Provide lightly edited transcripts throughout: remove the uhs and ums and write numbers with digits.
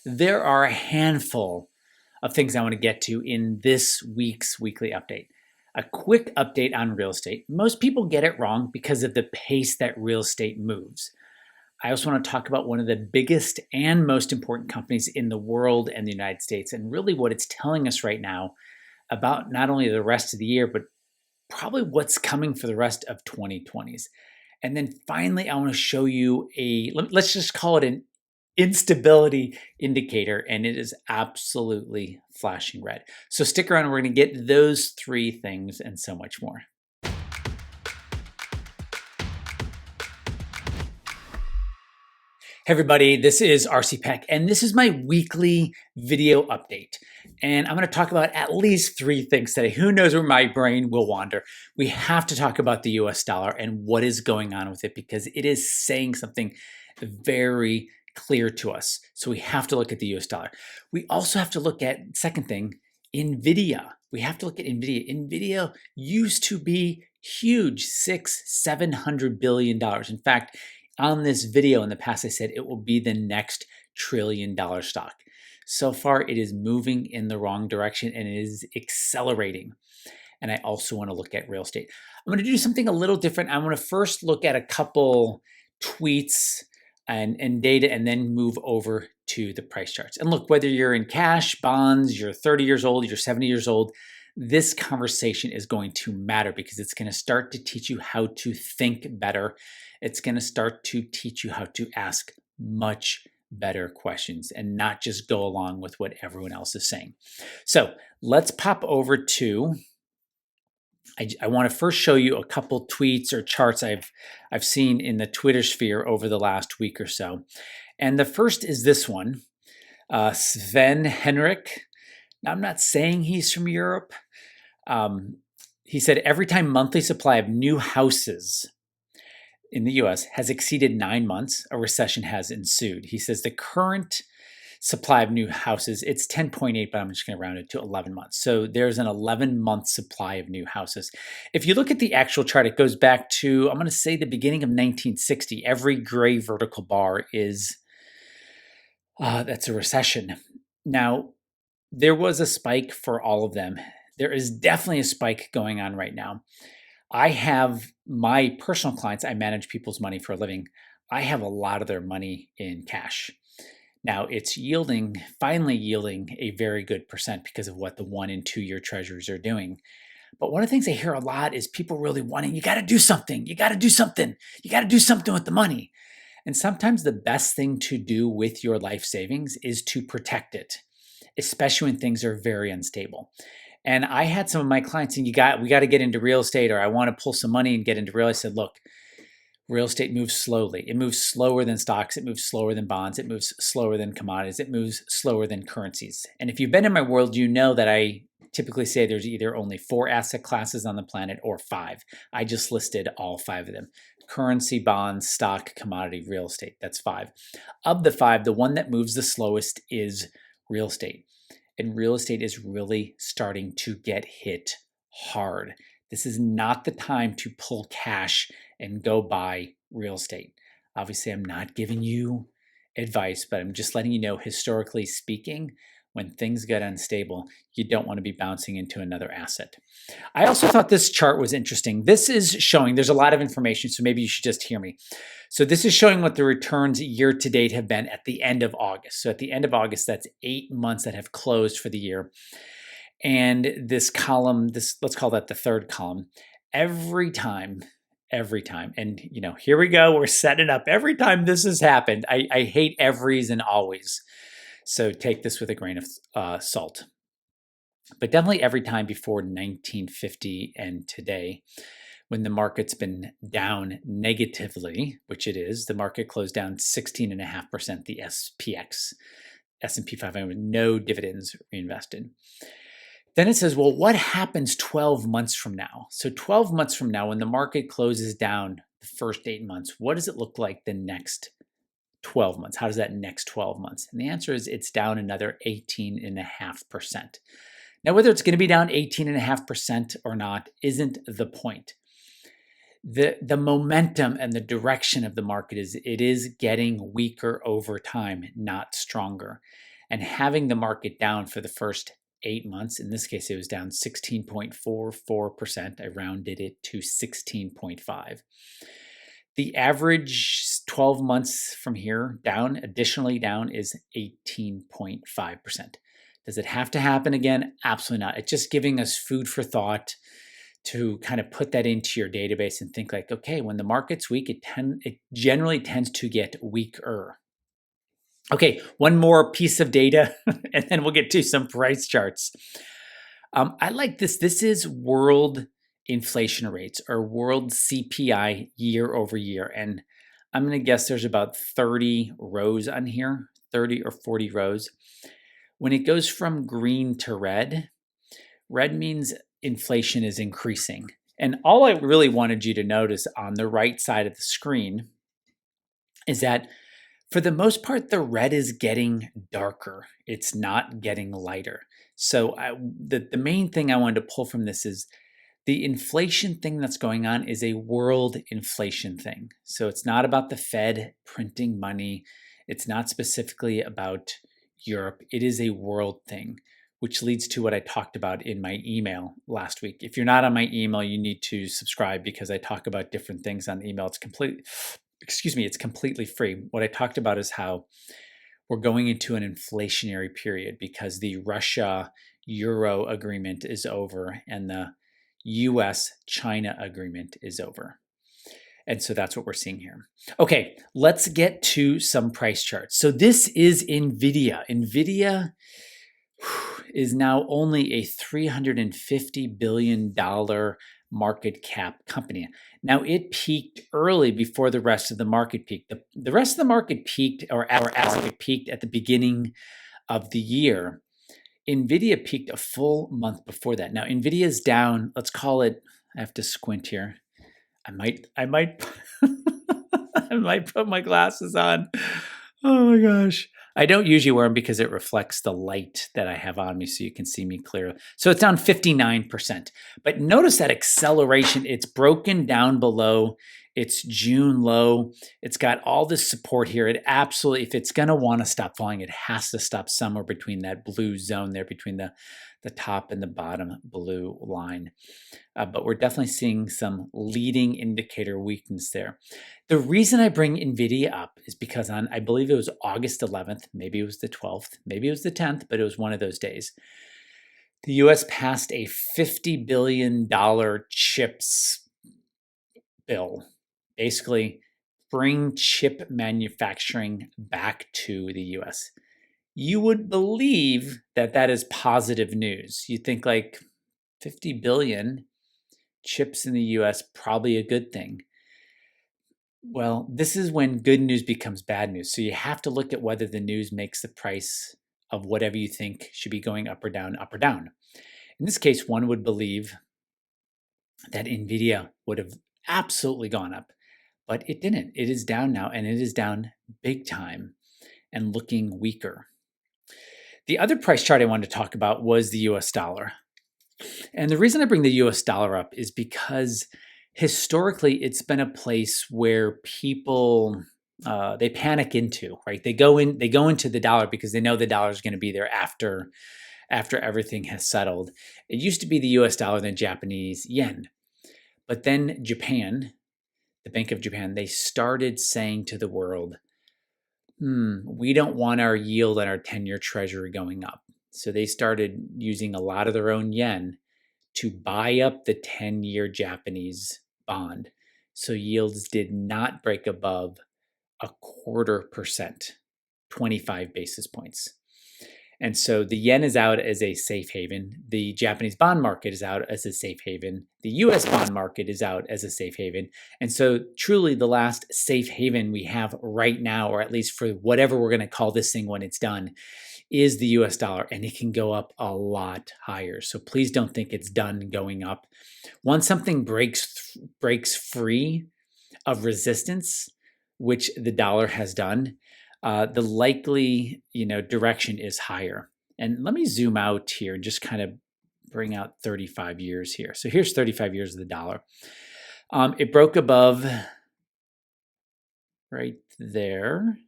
There are a handful of things I want to get to in this week's weekly update. A quick update on real estate. Most people get it wrong because of the pace that real estate moves. I also want to talk about one of the biggest and most important companies in the world and the United States, and really what it's telling us right now about not only the rest of the year, but probably what's coming for the rest of 2020s. And then finally, I want to show you let's just call it an instability indicator, and it is absolutely flashing red. So stick around, we're going to get those three things and so much more. Hey everybody, this is RC Peck, and this is my weekly video update. And I'm going to talk about at least three things today. Who knows where my brain will wander? We have to talk about the US dollar and what is going on with it because it is saying something very clear to us. So we have to look at the US dollar. We also have to look at, second thing, NVIDIA. We have to look at NVIDIA. NVIDIA used to be huge, $700 billion. In fact, on this video in the past, I said it will be the next trillion-dollar stock. So far, it is moving in the wrong direction and it is accelerating. And I also want to look at real estate. I'm going to do something a little different. I want to first look at a couple tweets and data and then move over to the price charts. And look, whether you're in cash, bonds, you're 30 years old, you're 70 years old, this conversation is going to matter because it's going to start to teach you how to think better. It's going to start to teach you how to ask much better questions and not just go along with what everyone else is saying. So let's pop over to, I want to first show you a couple tweets or charts I've seen in the Twitter sphere over the last week or so. And the first is this one, Sven Henrik. Now, I'm not saying he's from Europe. He said every time monthly supply of new houses in the US has exceeded 9 months, a recession has ensued. He says the current supply of new houses, it's 10.8, but I'm just going to round it to 11 months. So there's an 11-month supply of new houses. If you look at the actual chart, it goes back to, I'm going to say the beginning of 1960. Every gray vertical bar is, that's a recession. Now, there was a spike for all of them. There is definitely a spike going on right now. I have my personal clients, I manage people's money for a living. I have a lot of their money in cash. Now it's finally yielding a very good percent because of what the 1 and 2 year treasuries are doing. But one of the things I hear a lot is people really wanting, you got to do something, you got to do something, you got to do something with the money. And sometimes the best thing to do with your life savings is to protect it, especially when things are very unstable. And I had some of my clients saying, we got to get into real estate, or I want to pull some money and get into real estate. I said, look, real estate moves slowly. It moves slower than stocks. It moves slower than bonds. It moves slower than commodities. It moves slower than currencies. And if you've been in my world, you know that I typically say there's either only 4 asset classes on the planet or 5. I just listed all 5 of them. Currency, bonds, stock, commodity, real estate. That's 5. Of the 5, the one that moves the slowest is real estate. And real estate is really starting to get hit hard. This is not the time to pull cash and go buy real estate. Obviously, I'm not giving you advice, but I'm just letting you know, historically speaking, when things get unstable, you don't want to be bouncing into another asset. I also thought this chart was interesting. This is showing, there's a lot of information, so maybe you should just hear me. So this is showing what the returns year to date have been at the end of August. So at the end of August, that's 8 months that have closed for the year. And this column, let's call that the third column, every time, and here we go, we're setting up. Every time this has happened, I hate everys and always. So take this with a grain of salt. But definitely every time before 1950 and today, when the market's been down negatively, which it is, the market closed down 16.5%, the SPX, S&P 500, with no dividends reinvested. Then it says, well, what happens 12 months from now? So 12 months from now, when the market closes down the first 8 months, what does it look like the next 12 months? How does that next 12 months? And the answer is it's down another 18.5%. Now, whether it's going to be down 18.5% or not isn't the point. The momentum and the direction of the market is it is getting weaker over time, not stronger. and having the market down for the first 8 months. In this case, it was down 16.44%. I rounded it to 16.5. The average 12 months from here down, additionally down, is 18.5%. Does it have to happen again? Absolutely not. It's just giving us food for thought to kind of put that into your database and think like, okay, when the market's weak, it generally tends to get weaker. Okay, one more piece of data, and then we'll get to some price charts. I like this. This is world inflation rates, or world CPI year over year. And I'm going to guess there's about 30 rows on here, 30 or 40 rows. When it goes from green to red, red means inflation is increasing. And all I really wanted you to notice on the right side of the screen is that for the most part, the red is getting darker. It's not getting lighter. So the main thing I wanted to pull from this is the inflation thing that's going on is a world inflation thing. So it's not about the Fed printing money. It's not specifically about Europe. It is a world thing, which leads to what I talked about in my email last week. If you're not on my email, you need to subscribe because I talk about different things on the email. It's completely free. What I talked about is how we're going into an inflationary period because the Russia-Euro agreement is over and the US-China agreement is over. And so that's what we're seeing here. Okay, let's get to some price charts. So this is NVIDIA. NVIDIA is now only a $350 billion market cap company. Now it peaked early before the rest of the market peaked. The rest of the market peaked peaked at the beginning of the year. NVIDIA peaked a full month before that. Now NVIDIA is down, let's call it, I have to squint here. I might I might put my glasses on. Oh my gosh. I don't usually wear them because it reflects the light that I have on me so you can see me clearly. So it's down 59%. But notice that acceleration, it's broken down below its June low. It's got all this support here. It absolutely, if it's going to want to stop falling, it has to stop somewhere between that blue zone there, between the top and the bottom blue line. But we're definitely seeing some leading indicator weakness there. The reason I bring NVIDIA up is because on, I believe it was August 11th, maybe it was the 12th, maybe it was the 10th, but it was one of those days. The US passed a $50 billion chips bill. Basically, bring chip manufacturing back to the US. You would believe that that is positive news. You think like 50 billion chips in the US, probably a good thing. Well, this is when good news becomes bad news. So you have to look at whether the news makes the price of whatever you think should be going up or down, up or down. In this case, one would believe that NVIDIA would have absolutely gone up, but it didn't. It is down now, and it is down big time and looking weaker. The other price chart I wanted to talk about was the US dollar. And the reason I bring the US dollar up is because historically it's been a place where people they panic into, right? They go into the dollar because they know the dollar is going to be there after everything has settled. It used to be the US dollar, then Japanese yen. But then Japan, the Bank of Japan, they started saying to the world, we don't want our yield on our 10-year treasury going up. So they started using a lot of their own yen to buy up the 10-year Japanese bond. So yields did not break above 0.25%, 25 basis points. And so the yen is out as a safe haven. The Japanese bond market is out as a safe haven. The US bond market is out as a safe haven. And so truly the last safe haven we have right now, or at least for whatever we're going to call this thing when it's done, is the US dollar, and it can go up a lot higher. So please don't think it's done going up. Once something breaks free of resistance, which the dollar has done, the likely direction is higher. And let me zoom out here and just kind of bring out 35 years here. So here's 35 years of the dollar. It broke above right there.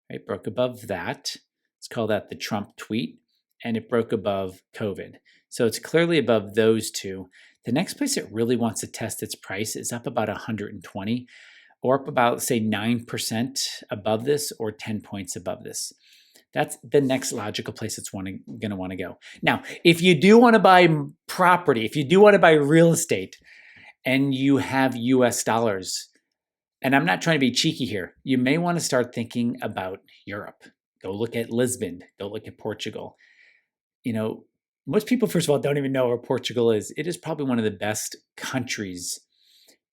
Right, broke above that. Let's call that the Trump tweet. And it broke above COVID. So it's clearly above those two. The next place it really wants to test its price is up about 120, or up about, say, 9% above this, or 10 points above this. That's the next logical place it's going to want to go. Now, if you do want to buy property, if you do want to buy real estate, and you have US dollars, and I'm not trying to be cheeky here, you may want to start thinking about Europe. Go look at Lisbon. Go look at Portugal. You know, most people, first of all, don't even know where Portugal is. It is probably one of the best countries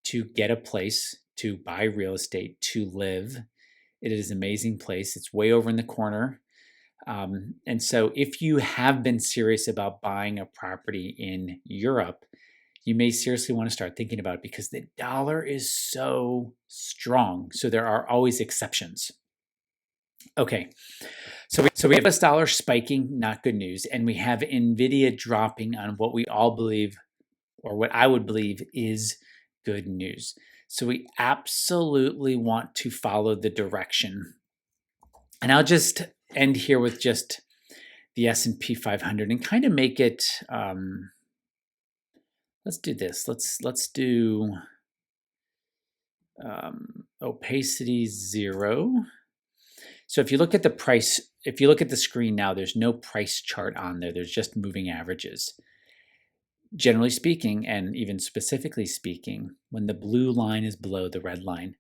to get a place, to buy real estate, to live. It is an amazing place. It's way over in the corner. And so if you have been serious about buying a property in Europe, you may seriously want to start thinking about it, because the dollar is so strong. So there are always exceptions. Okay, so we have US dollar spiking, not good news. And we have NVIDIA dropping on what we all believe, or what I would believe, is good news. So we absolutely want to follow the direction. And I'll just end here with just the S&P 500 and kind of make it, let's do this. Let's do opacity 0. So if you look at the price, if you look at the screen now, there's no price chart on there. There's just moving averages. Generally speaking, and even specifically speaking, when the blue line is below the red line,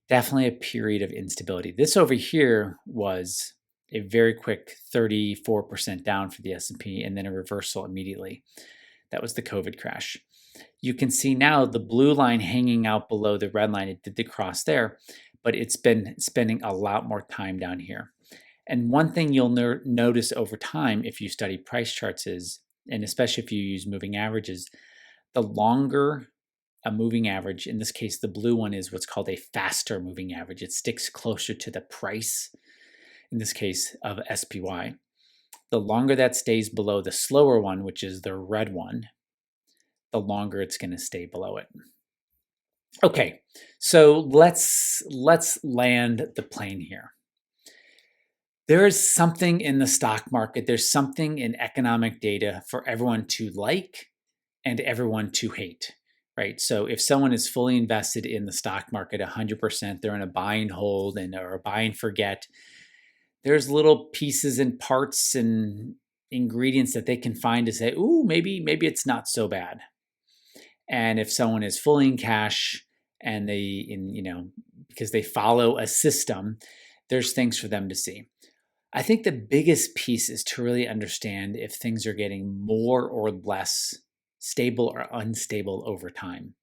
definitely a period of instability. This over here was a very quick 34% down for the S&P, and then a reversal immediately. That was the COVID crash. You can see now the blue line hanging out below the red line. It did the cross there, but it's been spending a lot more time down here. And one thing you'll notice over time if you study price charts is, and especially if you use moving averages, the longer a moving average, in this case the blue one is what's called a faster moving average. It sticks closer to the price, in this case of SPY. The longer that stays below the slower one, which is the red one, the longer it's going to stay below it. Okay, so let's land the plane here. There is something in the stock market, there's something in economic data for everyone to like and everyone to hate, right? So if someone is fully invested in the stock market 100%, they're in a buy and hold or a buy and forget, there's little pieces and parts and ingredients that they can find to say, ooh, maybe it's not so bad. And if someone is fully in cash and because they follow a system, there's things for them to see. I think the biggest piece is to really understand if things are getting more or less stable or unstable over time.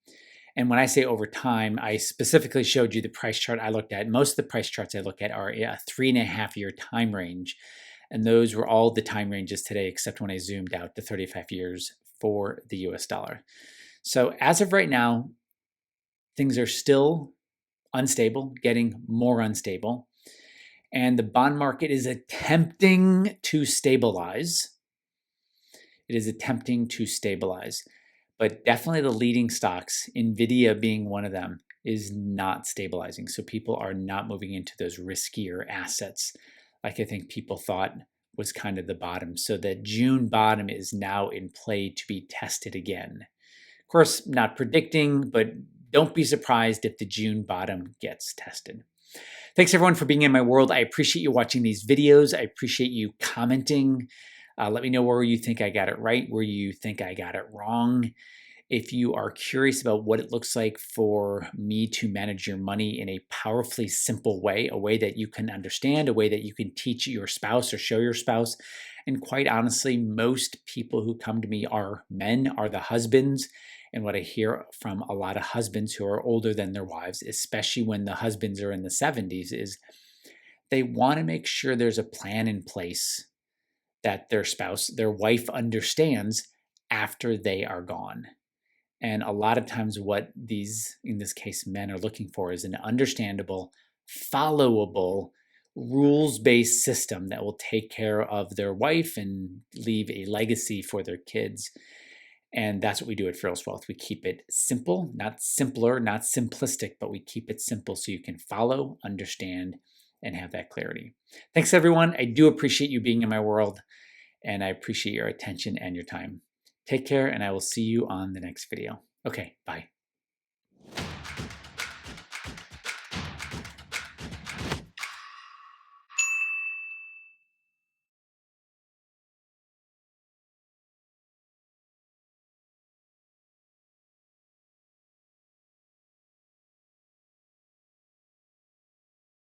And when I say over time, I specifically showed you the price chart I looked at. Most of the price charts I look at are a 3.5-year time range. And those were all the time ranges today, except when I zoomed out to 35 years for the US dollar. So as of right now, things are still unstable, getting more unstable. And the bond market is attempting to stabilize. It is attempting to stabilize. But definitely the leading stocks, NVIDIA being one of them, is not stabilizing. So people are not moving into those riskier assets like I think people thought was kind of the bottom. So the June bottom is now in play to be tested again. Of course, not predicting, but don't be surprised if the June bottom gets tested. Thanks everyone for being in my world. I appreciate you watching these videos. I appreciate you commenting. Let me know where you think I got it right, where you think I got it wrong. If you are curious about what it looks like for me to manage your money in a powerfully simple way, a way that you can understand, a way that you can teach your spouse or show your spouse. And quite honestly, most people who come to me are men, are the husbands. And what I hear from a lot of husbands who are older than their wives, especially when the husbands are in the 70s, is they want to make sure there's a plan in place that their spouse, their wife, understands after they are gone. And a lot of times what these, in this case, men are looking for is an understandable, followable, rules-based system that will take care of their wife and leave a legacy for their kids. And that's what we do at Fearless Wealth. We keep it simple, not simpler, not simplistic, but we keep it simple so you can follow, understand, and have that clarity. Thanks, everyone. I do appreciate you being in my world, and I appreciate your attention and your time. Take care, and I will see you on the next video. Okay, bye.